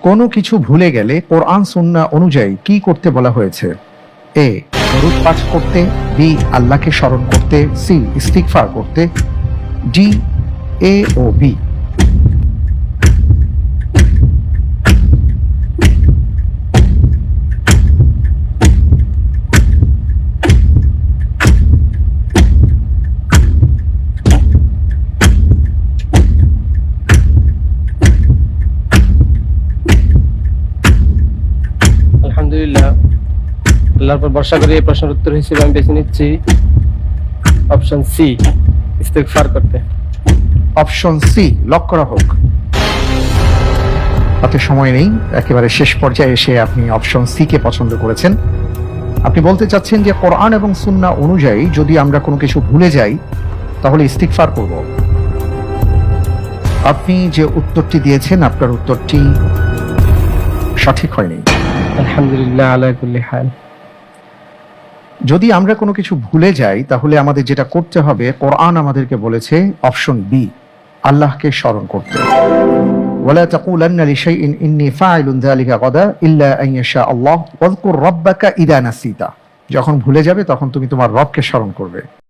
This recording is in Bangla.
কোনো কিছু ভুলে গেলে কোরআন সুন্নাহ অনুযায়ী কি করতে বলা হয়েছে? এ, দরুদ পাঠ করতে, বি, আল্লাহকে স্মরণ করতে, সি, ইস্তিগফার করতে, ডি, এ ও বি। আলহামদুলিল্লাহ, আল্লাহর পর ভরসা করে এই প্রশ্নের উত্তর হিসেবে আমি বেছে নিচ্ছি অপশন সি, ইস্তেগফার করতে। অপশন সি লক করা হোক। তাতে সময় নেই, একেবারে শেষ পর্যায়ে এসে আপনি অপশন সি কে পছন্দ করেছেন। আপনি বলতে চাচ্ছেন যে কোরআন এবং সুন্নাহ অনুযায়ী যদি আমরা কোনো কিছু ভুলে যাই তাহলে ইস্তিগফার করব। আপনি যে উত্তরটি দিয়েছেন আপনার উত্তরটি সঠিক হয়নি। আলহামদুলিল্লাহ আলা কুল্লি হাল। যদি আমরা কোনো কিছু ভুলে যাই তাহলে আমাদের যেটা করতে হবে, কোরআন আমাদেরকে বলেছে অপশন বি, আল্লাহকে স্মরণ করতে। ওয়ালা তাকুলান্না লিশাইইন ইন্নী ফাইলুন যালিকা গাদা ইল্লা আন ইয়াশা আল্লাহ ওয়াযকুর রাব্বাকা ইযা নাসিতা। যখন ভুলে যাবে তখন তুমি তোমার রবকে স্মরণ করবে।